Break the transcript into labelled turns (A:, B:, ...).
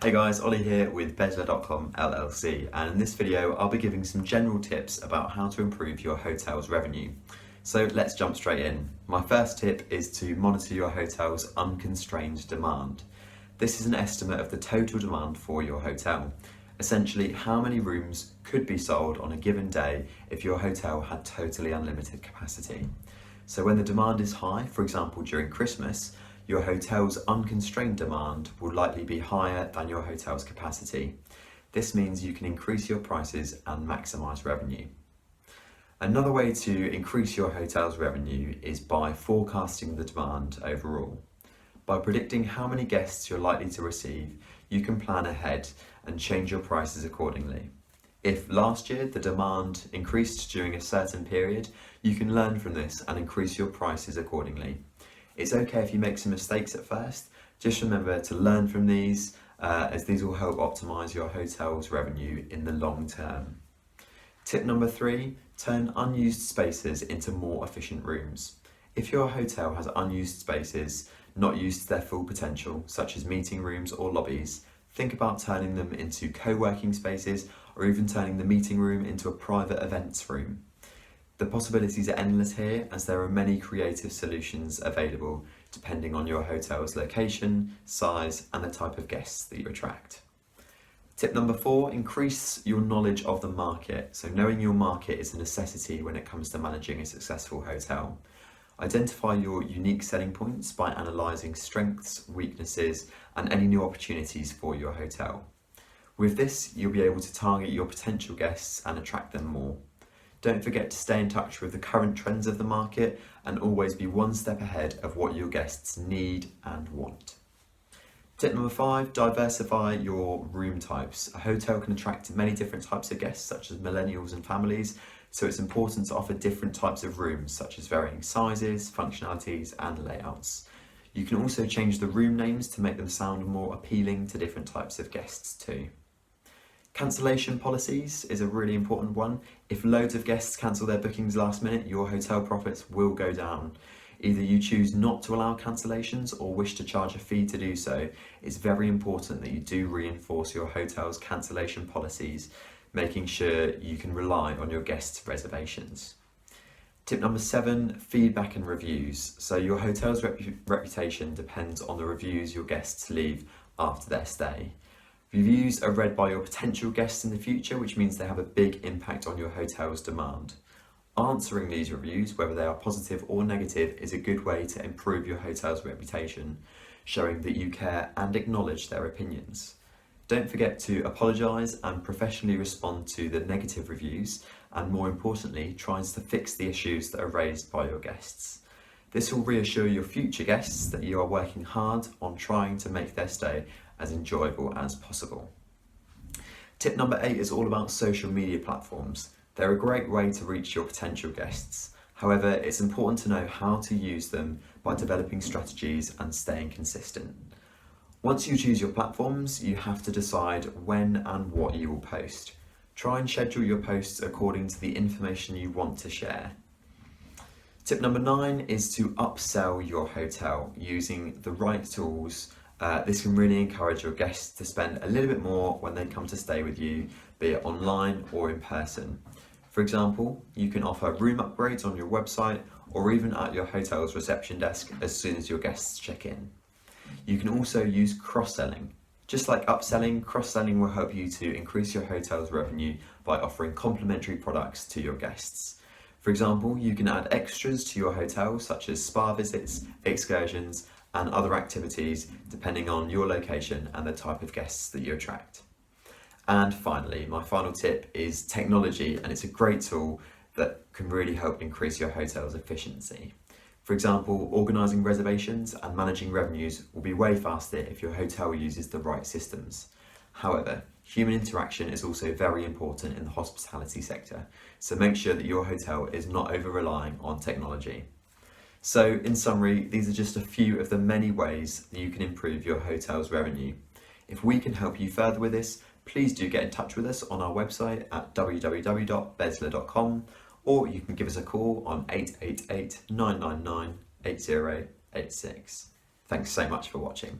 A: Hey guys, Ollie here with Bezla.com LLC, and in this video I'll be giving some general tips about how to improve your hotel's revenue. So let's jump straight in. My first tip is to monitor your hotel's unconstrained demand. This is an estimate of the total demand for your hotel. Essentially, how many rooms could be sold on a given day if your hotel had totally unlimited capacity. So when the demand is high, for example during Christmas, your hotel's unconstrained demand will likely be higher than your hotel's capacity. This means you can increase your prices and maximise revenue. Another way to increase your hotel's revenue is by forecasting the demand overall. By predicting how many guests you're likely to receive, you can plan ahead and change your prices accordingly. If last year the demand increased during a certain period, you can learn from this and increase your prices accordingly. It's okay if you make some mistakes at first. Just remember to learn from these, as these will help optimise your hotel's revenue in the long term. Tip number 3, turn unused spaces into more efficient rooms. If your hotel has unused spaces not used to their full potential, such as meeting rooms or lobbies, think about turning them into co-working spaces or even turning the meeting room into a private events room. The possibilities are endless here, as there are many creative solutions available depending on your hotel's location, size and the type of guests that you attract. Tip number 4, increase your knowledge of the market. So knowing your market is a necessity when it comes to managing a successful hotel. Identify your unique selling points by analysing strengths, weaknesses and any new opportunities for your hotel. With this, you'll be able to target your potential guests and attract them more. Don't forget to stay in touch with the current trends of the market and always be one step ahead of what your guests need and want. Tip number 5, diversify your room types. A hotel can attract many different types of guests, such as millennials and families, so it's important to offer different types of rooms, such as varying sizes, functionalities and layouts. You can also change the room names to make them sound more appealing to different types of guests too. Cancellation policies is a really important one. If loads of guests cancel their bookings last minute, your hotel profits will go down. Either you choose not to allow cancellations or wish to charge a fee to do so. It's very important that you do reinforce your hotel's cancellation policies, making sure you can rely on your guests' reservations. Tip number 7, feedback and reviews. So your hotel's reputation depends on the reviews your guests leave after their stay. Reviews are read by your potential guests in the future, which means they have a big impact on your hotel's demand. Answering these reviews, whether they are positive or negative, is a good way to improve your hotel's reputation, showing that you care and acknowledge their opinions. Don't forget to apologise and professionally respond to the negative reviews, and more importantly, try to fix the issues that are raised by your guests. This will reassure your future guests that you are working hard on trying to make their stay as enjoyable as possible. Tip number 8 is all about social media platforms. They're a great way to reach your potential guests. However, it's important to know how to use them by developing strategies and staying consistent. Once you choose your platforms, you have to decide when and what you will post. Try and schedule your posts according to the information you want to share. Tip number 9 is to upsell your hotel using the right tools. This can really encourage your guests to spend a little bit more when they come to stay with you, be it online or in person. For example, you can offer room upgrades on your website or even at your hotel's reception desk as soon as your guests check in. You can also use cross-selling. Just like upselling, cross-selling will help you to increase your hotel's revenue by offering complementary products to your guests. For example, you can add extras to your hotel, such as spa visits, excursions, and other activities depending on your location and the type of guests that you attract. And finally, my final tip is technology, and it's a great tool that can really help increase your hotel's efficiency. For example, organising reservations and managing revenues will be way faster if your hotel uses the right systems. However, human interaction is also very important in the hospitality sector, so make sure that your hotel is not over-relying on technology. So in summary, these are just a few of the many ways that you can improve your hotel's revenue. If we can help you further with this, please do get in touch with us on our website at www.bezla.com, or you can give us a call on 888 999 8086. Thanks so much for watching.